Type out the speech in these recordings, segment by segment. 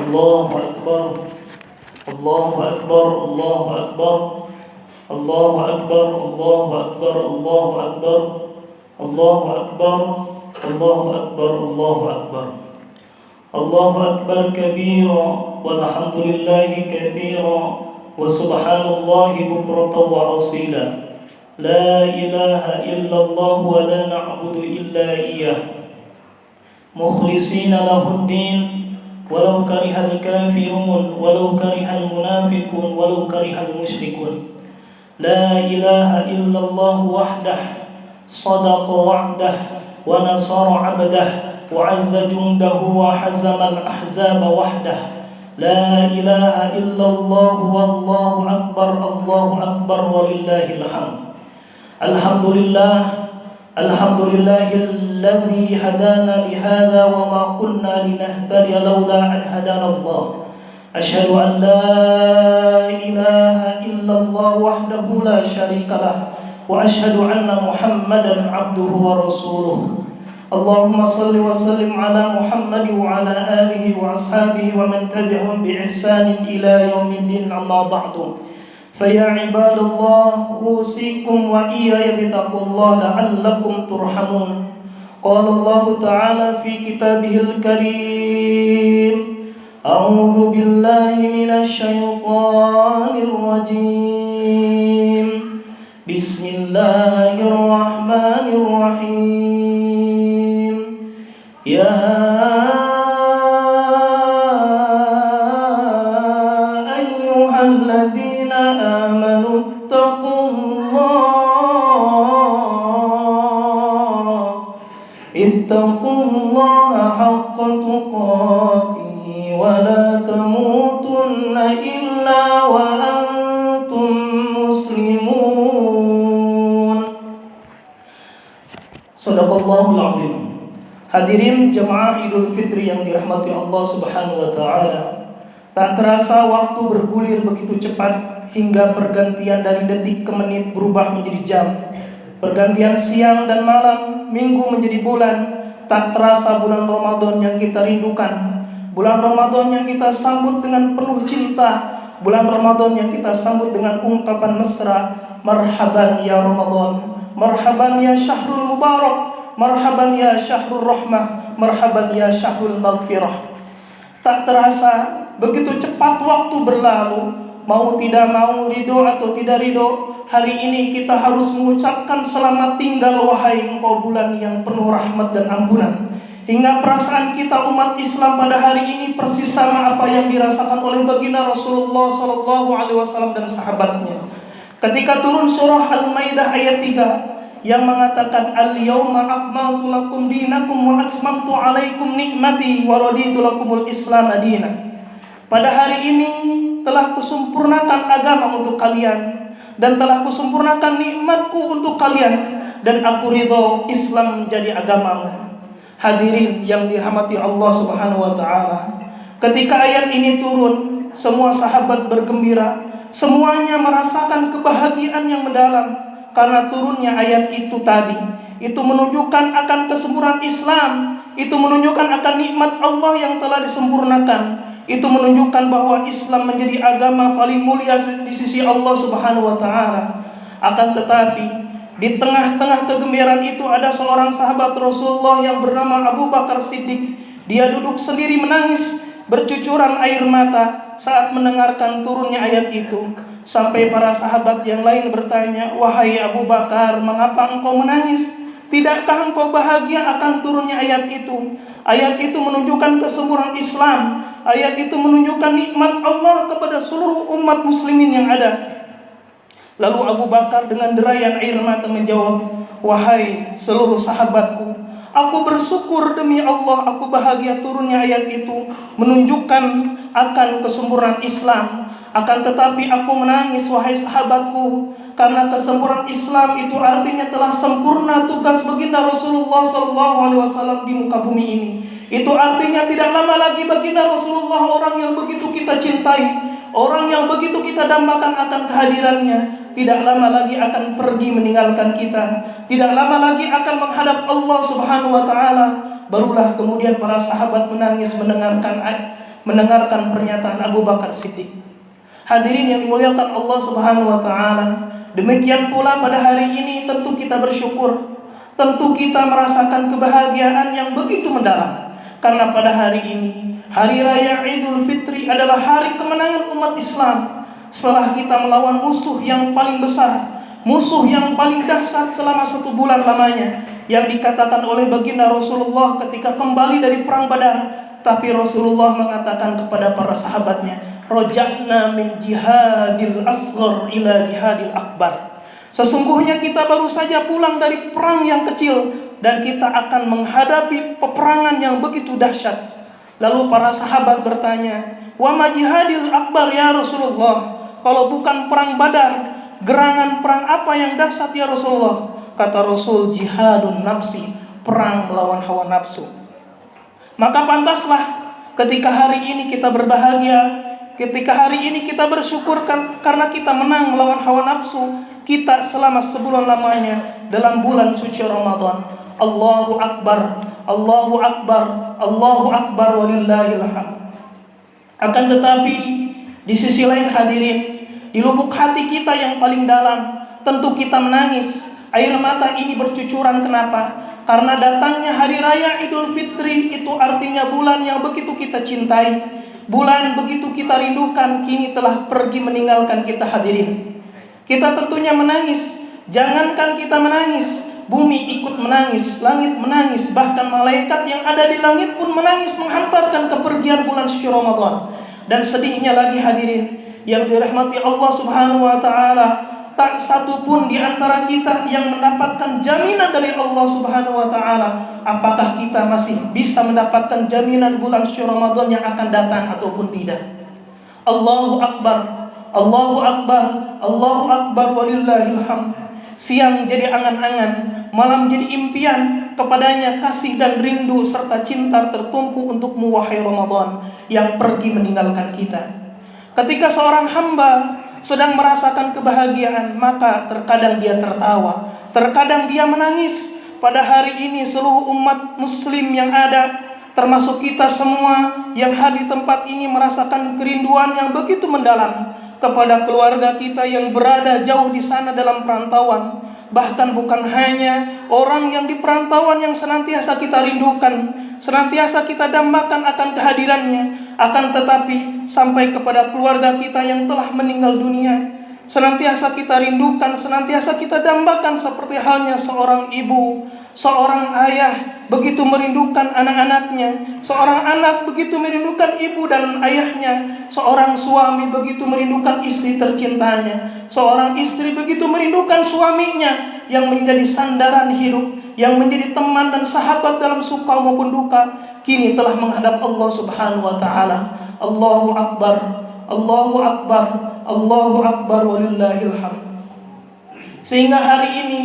الله أكبر الله أكبر الله أكبر الله أكبر الله أكبر الله أكبر الله أكبر الله أكبر الله أكبر الله أكبر كبيرا والحمد لله كثيرا وسبحان الله بكرة وأصيلا لا إله إلا الله ولا نعبد إلا إياه مخلصين له الدين ولو كره الكافرون ولو كره المنافقون ولو كره المشركون لا إله إلا الله وحده صدق وعده ونصر عبده وعز جنده وحزم الأحزاب وحده لا إله إلا الله والله أكبر الله أكبر ولله الحمد الحمد لله الذي هدانا لهذا وما كنا لنهتدي لولا أن هدانا الله أشهد أن لا إله إلا الله وحده لا شريك له وأشهد أن محمدا عبده ورسوله اللهم صل وسلم على محمد وعلى آله وأصحابه ومن تبعهم بإحسان إلى يوم الدين أما بعد فيا عباد الله أوصيكم وإياي بتقوى الله لعلكم ترحمون قال الله تعالى في كتابه الكريم أعوذ بالله من الشيطان الرجيم بسم الله الرحمن الرحيم يا أيها الذين آمنوا اتقوا الله حق تقاته ولا تموتن إلا وأنتم مسلمون. Shadaqallahul Azim. Hadirin jemaah Idul Fitri yang dirahmati Allah Subhanahu wa taala. Tak terasa waktu bergulir begitu cepat hingga pergantian dari detik ke menit berubah menjadi jam. Pergantian siang dan malam, minggu menjadi bulan. Tak terasa bulan Ramadan yang kita rindukan, bulan Ramadan yang kita sambut dengan penuh cinta, bulan Ramadan yang kita sambut dengan ungkapan mesra, marhaban ya Ramadan, marhaban ya syahrul mubarak, marhaban ya syahrul rahmah, marhaban ya syahrul maghfirah. Tak terasa begitu cepat waktu berlalu, mau tidak mau, ridho atau tidak ridho, hari ini kita harus mengucapkan selamat tinggal wahai engkau bulan yang penuh rahmat dan ampunan. Hingga perasaan kita umat Islam pada hari ini persis sama apa yang dirasakan oleh baginda Rasulullah SAW dan sahabatnya. Ketika turun surah Al-Maidah ayat 3 yang mengatakan al-yawma akmaltu lakum dinakum wa atmamtu alaikum nikmati wa raditu lakumul Islam madina. Pada hari ini telah kusempurnakan agama untuk kalian dan telah kusempurnakan nikmatku untuk kalian dan aku ridho Islam menjadi agamamu. Hadirin yang dirahmati Allah Subhanahu wa taala, ketika ayat ini turun, semua sahabat bergembira, semuanya merasakan kebahagiaan yang mendalam karena turunnya ayat itu tadi. Itu menunjukkan akan kesempurnaan Islam, itu menunjukkan akan nikmat Allah yang telah disempurnakan. Itu menunjukkan bahwa Islam menjadi agama paling mulia di sisi Allah Subhanahu wa taala. Akan tetapi di tengah-tengah kegembiraan itu ada seorang sahabat Rasulullah yang bernama Abu Bakar Siddiq. Dia duduk sendiri menangis bercucuran air mata saat mendengarkan turunnya ayat itu. Sampai para sahabat yang lain bertanya, "Wahai Abu Bakar, mengapa engkau menangis? Tidakkah engkau bahagia akan turunnya ayat itu?" Ayat itu menunjukkan kesempurnaan Islam. Ayat itu menunjukkan nikmat Allah kepada seluruh umat muslimin yang ada. Lalu Abu Bakar dengan derayan air mata menjawab, "Wahai seluruh sahabatku, aku bersyukur demi Allah, aku bahagia turunnya ayat itu menunjukkan akan kesempurnaan Islam. Akan tetapi aku menangis, wahai sahabatku, karena kesempurnaan Islam itu artinya telah sempurna tugas baginda Rasulullah SAW di muka bumi ini. Itu artinya tidak lama lagi baginda Rasulullah, orang yang begitu kita cintai, orang yang begitu kita dambakan akan kehadirannya, tidak lama lagi akan pergi meninggalkan kita, tidak lama lagi akan menghadap Allah Subhanahu wa taala." Barulah kemudian para sahabat menangis mendengarkan mendengarkan pernyataan Abu Bakar Siddiq. Hadirin yang dimuliakan Allah Subhanahu wa taala, demikian pula pada hari ini tentu kita bersyukur, tentu kita merasakan kebahagiaan yang begitu mendalam. Karena pada hari ini, hari raya Idul Fitri adalah hari kemenangan umat Islam. Setelah kita melawan musuh yang paling besar, musuh yang paling dahsyat selama 1 bulan lamanya, yang dikatakan oleh baginda Rasulullah ketika kembali dari perang Badar. Tapi Rasulullah mengatakan kepada para sahabatnya, roja'na min jihadil asghar ila jihadil akbar. Sesungguhnya kita baru saja pulang dari perang yang kecil, dan kita akan menghadapi peperangan yang begitu dahsyat. Lalu para sahabat bertanya, wa ma jihadil akbar ya Rasulullah? Kalau bukan perang Badar, gerangan perang apa yang dahsyat ya Rasulullah? Kata Rasul, jihadun nafsi, perang melawan hawa nafsu. Maka pantaslah ketika hari ini kita berbahagia, ketika hari ini kita bersyukur karena kita menang melawan hawa nafsu kita selama sebulan lamanya dalam bulan suci Ramadan. Allahu Akbar, Allahu Akbar, Allahu Akbar walillahil hamd. Akan tetapi di sisi lain hadirin, di lubuk hati kita yang paling dalam tentu kita menangis. Air mata ini bercucuran. Kenapa? Karena datangnya hari raya Idul Fitri itu artinya bulan yang begitu kita cintai, bulan begitu kita rindukan, kini telah pergi meninggalkan kita hadirin. Kita tentunya menangis. Jangankan kita menangis, bumi ikut menangis, langit menangis, bahkan malaikat yang ada di langit pun menangis menghantarkan kepergian bulan suci Ramadan. Dan sedihnya lagi hadirin yang dirahmati Allah Subhanahu wa taala, tak satu pun di antara kita yang mendapatkan jaminan dari Allah Subhanahu wa taala apakah kita masih bisa mendapatkan jaminan bulan suci Ramadan yang akan datang ataupun tidak. Allahu Akbar, Allahu Akbar, Allahu Akbar walillahil hamd. Siang jadi angan-angan, malam jadi impian, kepadanya kasih dan rindu serta cinta tertumpu untukmu wahai Ramadan yang pergi meninggalkan kita. Ketika seorang hamba sedang merasakan kebahagiaan, maka terkadang dia tertawa, terkadang dia menangis. Pada hari ini seluruh umat muslim yang ada, termasuk kita semua yang hadir di tempat ini, merasakan kerinduan yang begitu mendalam kepada keluarga kita yang berada jauh di sana dalam perantauan. Bahkan bukan hanya orang yang di perantauan yang senantiasa kita rindukan, senantiasa kita dambakan akan kehadirannya, akan tetapi sampai kepada keluarga kita yang telah meninggal dunia, senantiasa kita rindukan, senantiasa kita dambakan, seperti halnya seorang ibu, seorang ayah begitu merindukan anak-anaknya, seorang anak begitu merindukan ibu dan ayahnya, seorang suami begitu merindukan istri tercintanya, seorang istri begitu merindukan suaminya yang menjadi sandaran hidup, yang menjadi teman dan sahabat dalam suka maupun duka, kini telah menghadap Allah Subhanahu wa taala. Allahu Akbar, Allahu Akbar, Allahu Akbar walillahil hamd. Sehingga hari ini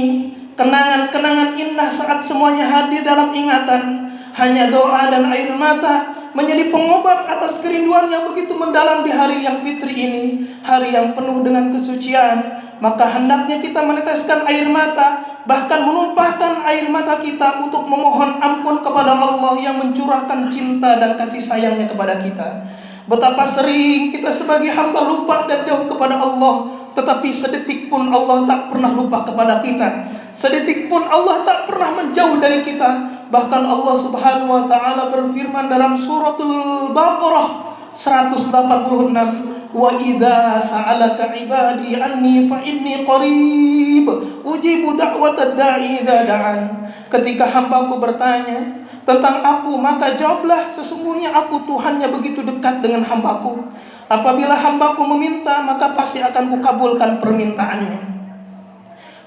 kenangan-kenangan indah saat semuanya hadir dalam ingatan, hanya doa dan air mata menjadi pengobat atas kerinduan yang begitu mendalam di hari yang fitri ini, hari yang penuh dengan kesucian. Maka hendaknya kita meneteskan air mata, bahkan menumpahkan air mata kita untuk memohon ampun kepada Allah yang mencurahkan cinta dan kasih sayangnya kepada kita. Betapa sering kita sebagai hamba lupa dan jauh kepada Allah, tetapi sedetik pun Allah tak pernah lupa kepada kita. Sedetik pun Allah tak pernah menjauh dari kita. Bahkan Allah Subhanahu wa taala berfirman dalam suratul Baqarah 186, wa idza sa'alaka ibadi anni fa inni qarib ujibu da'watad da'i idza da'an. Ketika hambaku bertanya tentang aku, maka jawablah, sesungguhnya aku Tuhannya begitu dekat dengan hambaku. Apabila hambaku meminta, maka pasti akan kukabulkan permintaannya.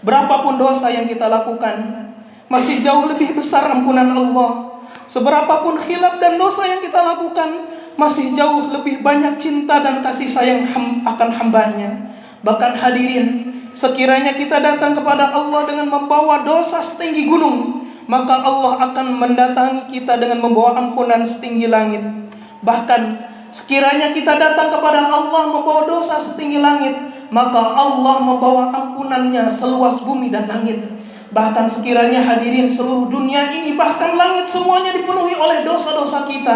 Berapapun dosa yang kita lakukan, masih jauh lebih besar ampunan Allah. Seberapapun khilaf dan dosa yang kita lakukan, masih jauh lebih banyak cinta dan kasih sayang akan hambanya. Bahkan hadirin, sekiranya kita datang kepada Allah dengan membawa dosa setinggi gunung, maka Allah akan mendatangi kita dengan membawa ampunan setinggi langit. Bahkan sekiranya kita datang kepada Allah membawa dosa setinggi langit, maka Allah membawa ampunannya seluas bumi dan langit. Bahkan sekiranya hadirin seluruh dunia ini, bahkan langit semuanya dipenuhi oleh dosa-dosa kita,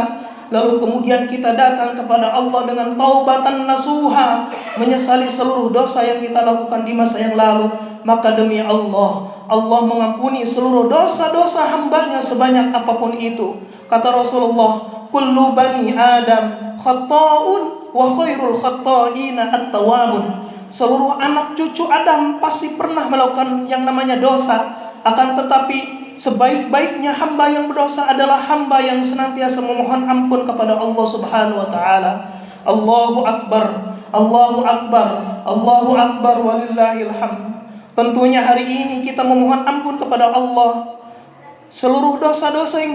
lalu kemudian kita datang kepada Allah dengan taubatan nasuha, menyesali seluruh dosa yang kita lakukan di masa yang lalu, maka demi Allah, Allah mengampuni seluruh dosa-dosa hambanya sebanyak apapun itu. Kata Rasulullah, kullu bani Adam khata'un wa khairul khata'ina at-tawwabun. Seluruh anak cucu Adam pasti pernah melakukan yang namanya dosa, akan tetapi sebaik-baiknya hamba yang berdosa adalah hamba yang senantiasa memohon ampun kepada Allah Subhanahu wa taala. Allahu akbar, Allahu akbar, Allahu akbar walillahil hamd. Tentunya hari ini kita memohon ampun kepada Allah. Seluruh dosa-dosa yang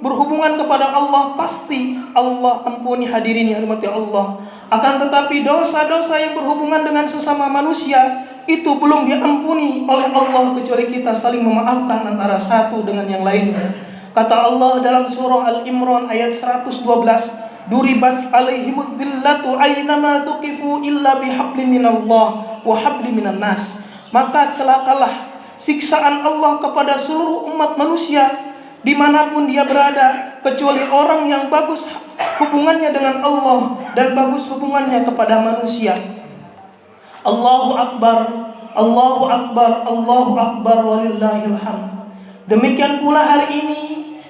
berhubungan kepada Allah pasti Allah ampuni, hadirin yang dirahmati Allah. Akan tetapi dosa-dosa yang berhubungan dengan sesama manusia itu belum diampuni oleh Allah kecuali kita saling memaafkan antara satu dengan yang lainnya. Kata Allah dalam surah Al-Imran ayat 112, duribat alaihimudz dzillatu aynama thuqifu illa bihablin minallah wa hablin minan nas. Maka celakalah siksaan Allah kepada seluruh umat manusia dimanapun dia berada, kecuali orang yang bagus hubungannya dengan Allah dan bagus hubungannya kepada manusia. Allahu akbar, Allahu akbar, Allahu akbar walillahil hamd. Demikian pula hari ini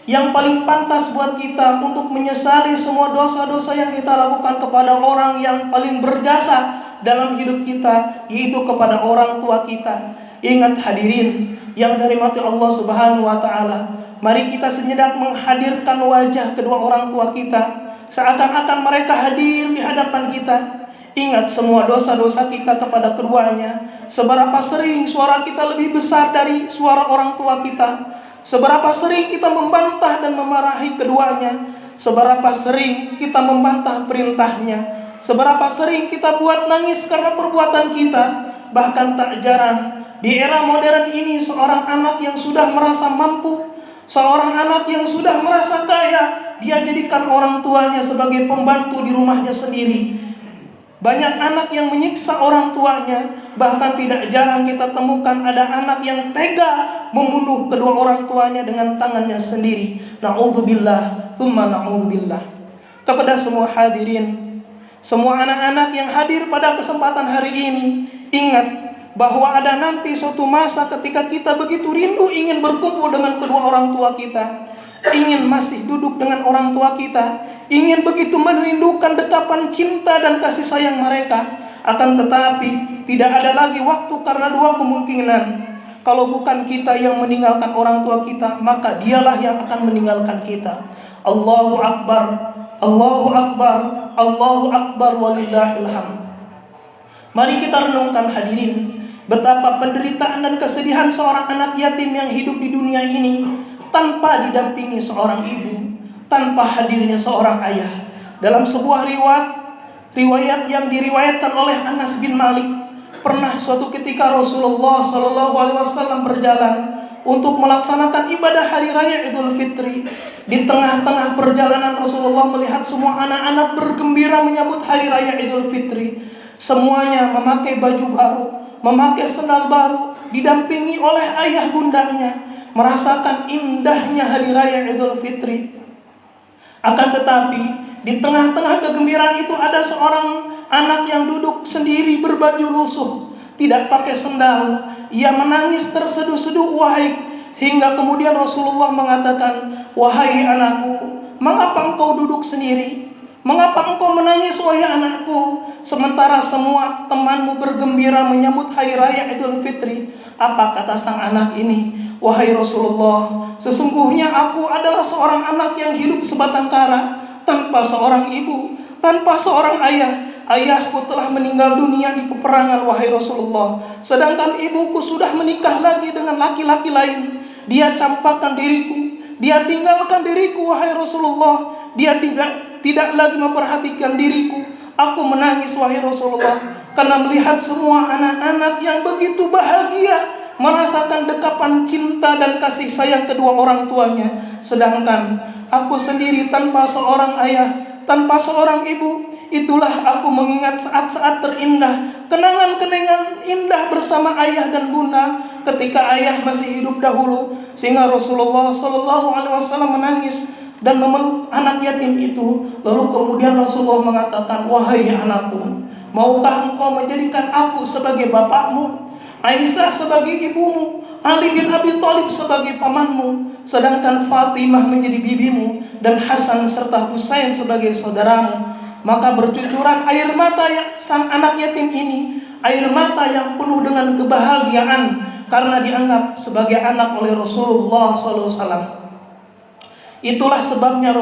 yang paling pantas buat kita untuk menyesali semua dosa-dosa yang kita lakukan kepada orang yang paling berjasa dalam hidup kita, yaitu kepada orang tua kita. Ingat hadirin yang dirahmati Allah Subhanahu wa taala, mari kita sejenak menghadirkan wajah kedua orang tua kita, seakan-akan mereka hadir di hadapan kita. Ingat semua dosa-dosa kita kepada keduanya. Seberapa sering suara kita lebih besar dari suara orang tua kita? Seberapa sering kita membantah dan memarahi keduanya? Seberapa sering kita membantah perintahnya? Seberapa sering kita buat nangis karena perbuatan kita? Bahkan tak jarang di era modern ini, seorang anak yang sudah merasa mampu, seorang anak yang sudah merasa kaya, dia jadikan orang tuanya sebagai pembantu di rumahnya sendiri. Banyak anak yang menyiksa orang tuanya. Bahkan tidak jarang kita temukan ada anak yang tega membunuh kedua orang tuanya dengan tangannya sendiri. Na'udzubillah, tsumma na'udzubillah. Kepada semua hadirin, semua anak-anak yang hadir pada kesempatan hari ini, ingat bahwa ada nanti suatu masa ketika kita begitu rindu ingin berkumpul dengan kedua orang tua kita, ingin masih duduk dengan orang tua kita, ingin begitu merindukan dekapan cinta dan kasih sayang mereka. Akan tetapi tidak ada lagi waktu karena dua kemungkinan. Kalau bukan kita yang meninggalkan orang tua kita, maka dialah yang akan meninggalkan kita. Allahu akbar, Allahu akbar, Allahu akbar walillahil hamd. Mari kita renungkan hadirin, betapa penderitaan dan kesedihan seorang anak yatim yang hidup di dunia ini tanpa didampingi seorang ibu, tanpa hadirnya seorang ayah. Dalam sebuah riwayat yang diriwayatkan oleh Anas bin Malik, pernah suatu ketika Rasulullah SAW berjalan untuk melaksanakan ibadah hari raya Idul Fitri. Di tengah-tengah perjalanan Rasulullah melihat semua anak-anak bergembira menyambut hari raya Idul Fitri. Semuanya memakai baju baru, memakai sendal baru, didampingi oleh ayah bundanya, merasakan indahnya hari raya Idul Fitri. Akan tetapi di tengah-tengah kegembiraan itu ada seorang anak yang duduk sendiri berbaju lusuh, tidak pakai sendal. Ia menangis terseduh-seduh hingga kemudian Rasulullah mengatakan, "Wahai anakku, mengapa engkau duduk sendiri? Mengapa engkau menangis wahai anakku? Sementara semua temanmu bergembira menyambut hari raya Idul Fitri." Apa kata sang anak ini? "Wahai Rasulullah, sesungguhnya aku adalah seorang anak yang hidup sebatang kara, tanpa seorang ibu, tanpa seorang ayah. Ayahku telah meninggal dunia di peperangan wahai Rasulullah. Sedangkan ibuku sudah menikah lagi dengan laki-laki lain. Dia campakkan diriku, dia tinggalkan diriku wahai Rasulullah. Dia tidak lagi memperhatikan diriku. Aku menangis wahai Rasulullah, karena melihat semua anak-anak yang begitu bahagia merasakan dekapan cinta dan kasih sayang kedua orang tuanya. Sedangkan aku sendiri tanpa seorang ayah, tanpa seorang ibu. Itulah aku mengingat saat-saat terindah, kenangan-kenangan indah bersama ayah dan bunda ketika ayah masih hidup dahulu." Sehingga Rasulullah SAW menangis dan memeluk anak yatim itu. Lalu kemudian Rasulullah mengatakan, "Wahai anakku, maukah engkau menjadikan aku sebagai bapakmu, Aisyah sebagai ibumu, Ali bin Abi Thalib sebagai pamanmu, sedangkan Fatimah menjadi bibimu, dan Hasan serta Husain sebagai saudaramu?" Maka bercucuran air mata sang anak yatim ini, air mata yang penuh dengan kebahagiaan karena dianggap sebagai anak oleh Rasulullah SAW. Itulah sebabnya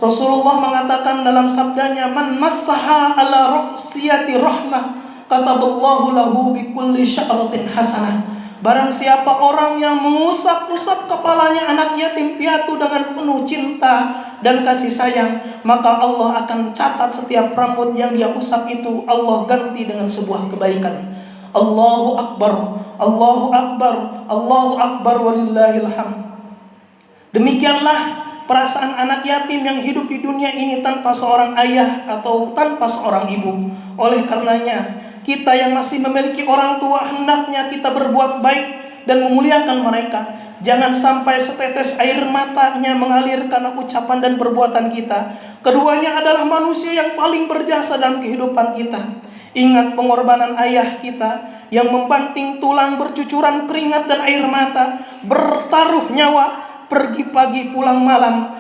Rasulullah mengatakan dalam sabdanya, "Man massaha ala ru'siyati rahmah, kataballahu lahu bikulli sya'ratin hasanah." Barang siapa orang yang mengusap-usap kepalanya anak yatim piatu dengan penuh cinta dan kasih sayang, maka Allah akan catat setiap rambut yang dia usap itu Allah ganti dengan sebuah kebaikan. Allahu Akbar, Allahu Akbar, Allahu Akbar, walillahil hamd. Demikianlah perasaan anak yatim yang hidup di dunia ini tanpa seorang ayah atau tanpa seorang ibu. Oleh karenanya, kita yang masih memiliki orang tua, hendaknya kita berbuat baik dan memuliakan mereka. Jangan sampai setetes air matanya mengalir karena ucapan dan perbuatan kita. Keduanya adalah manusia yang paling berjasa dalam kehidupan kita. Ingat pengorbanan ayah kita yang membanting tulang, bercucuran keringat dan air mata, bertaruh nyawa, pergi pagi pulang malam,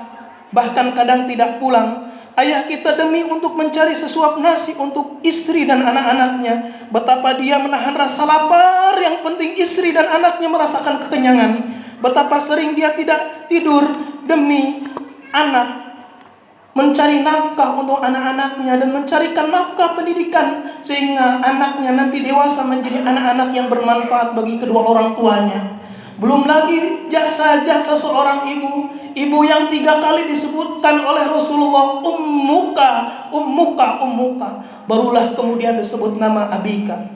bahkan kadang tidak pulang. Ayah kita demi untuk mencari sesuap nasi untuk istri dan anak-anaknya, betapa dia menahan rasa lapar, yang penting istri dan anaknya merasakan kekenyangan. Betapa sering dia tidak tidur demi anak, mencari nafkah untuk anak-anaknya dan mencarikan nafkah pendidikan, sehingga anaknya nanti dewasa menjadi anak-anak yang bermanfaat bagi kedua orang tuanya. Belum lagi jasa-jasa seorang ibu yang 3 kali disebutkan oleh Rasulullah, ummuka. Barulah kemudian disebut nama abika,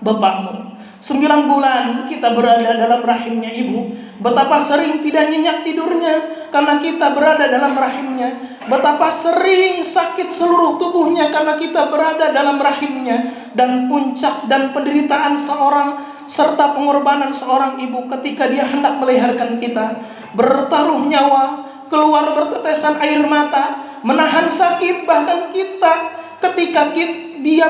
bapakmu. 9 bulan kita berada dalam rahimnya ibu. Betapa sering tidak nyenyak tidurnya karena kita berada dalam rahimnya. Betapa sering sakit seluruh tubuhnya karena kita berada dalam rahimnya. Dan puncak dan penderitaan seorang serta pengorbanan seorang ibu ketika dia hendak melahirkan kita, bertaruh nyawa, keluar bertetesan air mata, menahan sakit, bahkan kita ketika dia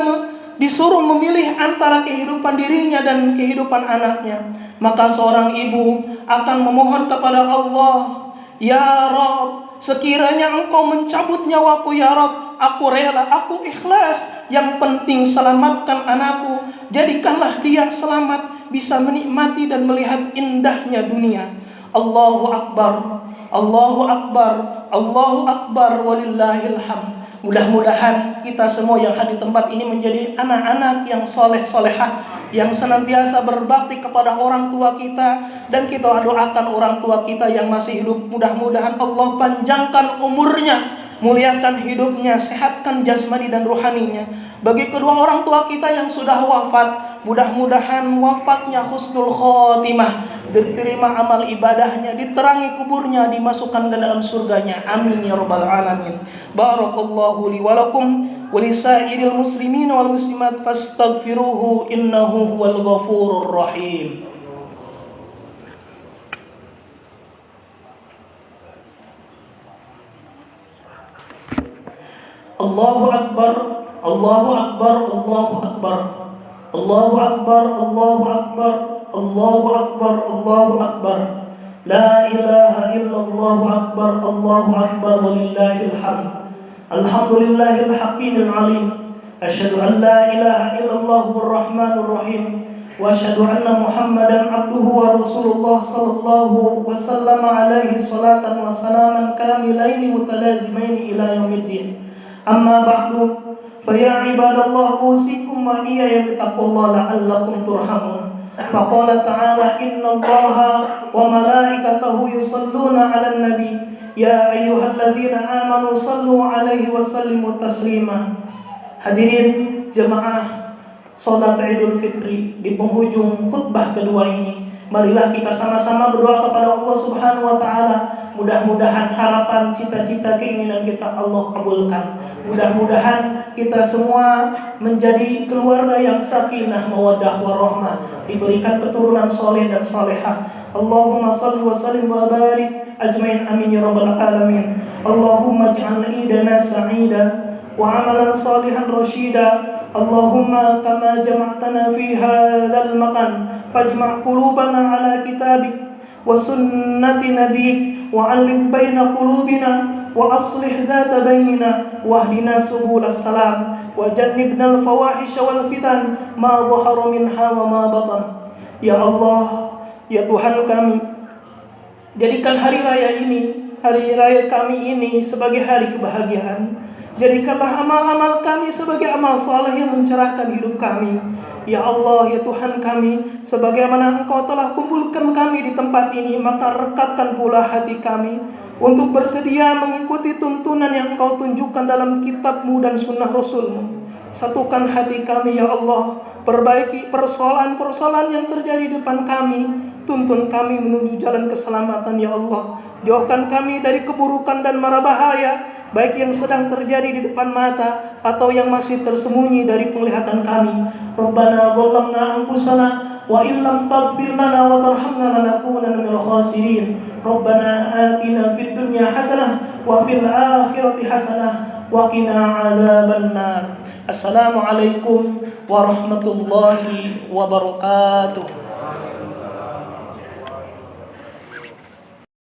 disuruh memilih antara kehidupan dirinya dan kehidupan anaknya, maka seorang ibu akan memohon kepada Allah, "Ya Rabb, sekiranya Engkau mencabut nyawaku, ya Rabb, aku rela, aku ikhlas. Yang penting selamatkan anakku. Jadikanlah dia selamat, bisa menikmati dan melihat indahnya dunia." Allahu Akbar, Allahu Akbar, Allahu Akbar, walillahil hamd. Mudah-mudahan kita semua yang hadir di tempat ini menjadi anak-anak yang soleh-solehah, yang senantiasa berbakti kepada orang tua kita. Dan kita doakan orang tua kita yang masih hidup, mudah-mudahan Allah panjangkan umurnya, muliakan hidupnya, sehatkan jasmani dan rohaninya. Bagi kedua orang tua kita yang sudah wafat, mudah-mudahan wafatnya husnul khotimah, diterima amal ibadahnya, diterangi kuburnya, dimasukkan ke dalam surganya. Amin ya rabbal alamin. Barakallahu li wa lakum wa lisairil muslimin wal muslimat, fastaghfiruhu innahu huwal ghafurur rahim. Allahu Akbar, Allahu Akbar, Allahu Akbar, Allahu Akbar, Allahu Akbar, Allahu Akbar, Allahu Akbar. La ilaha illallah akbar, Allahu Akbar, walillahil hamd. Alhamdulillahil hakimil alim. Asyhadu an la ilaha illallah ar-rahmanur rahim. Wa asyhadu anna Muhammadan abduhu wa rasulullah sallallahu wasallam alaihi salatan wa salaman kamilaini mutalazimaini ila yaumiddin. Amma ba'du, fa ya ibadallah, usikum wa iyaya bittaqwallahi la'allakum turhamun. Faqala ta'ala, innallaha wa malaikatahu yusalluna 'alan nabi ya ayyuhalladzina amanu sallu 'alaihi wa sallimu taslima. Hadirin jemaah salat Idul Fitri, di penghujung khutbah kedua ini, marilah kita sama-sama berdoa kepada Allah Subhanahu wa taala Mudah-mudahan harapan, cita-cita, keinginan kita Allah kabulkan. Mudah-mudahan kita semua menjadi keluarga yang sakinah, mawaddah, warahmah, diberikan keturunan soleh dan solehah. Allahumma salli wa sallim wa barik ajmain, amin ya rabbal alamin. Allahumma ij'al idana sa'ida wa amalan salihan rasyida. Allahumma kama jama'tana fi hadzal maqam fajma' qulubana ala kitabik wa sunnati nabiyik wa 'allif baina qulubina wa aslih dzata bainina wahdina subulas salam wa jannibna al-fawahisha wal fitan ma dhahara minha wa ma batan. Ya Allah, ya Tuhan kami, jadikan hari raya ini, hari raya kami ini sebagai hari kebahagiaan. Jadikanlah amal-amal kami sebagai amal saleh yang mencerahkan hidup kami. Ya Allah, ya Tuhan kami, sebagaimana Engkau telah kumpulkan kami di tempat ini, maka rekatkan pula hati kami untuk bersedia mengikuti tuntunan yang Engkau tunjukkan dalam kitab-Mu dan sunnah Rasul-Mu. Satukan hati kami ya Allah, perbaiki persoalan-persoalan yang terjadi di depan kami, tuntun kami menuju jalan keselamatan ya Allah. Jauhkan kami dari keburukan dan mara bahaya, baik yang sedang terjadi di depan mata atau yang masih tersembunyi dari penglihatan kami. Rabbana dhallamna anfusana wa illam taghfir lana wa tarhamna lanakunanna minal khasirin. Rabbana atina fid dunya hasanah wa fil akhirati hasanah wa qina adzabannar. Assalamualaikum warahmatullahi wabarakatuh.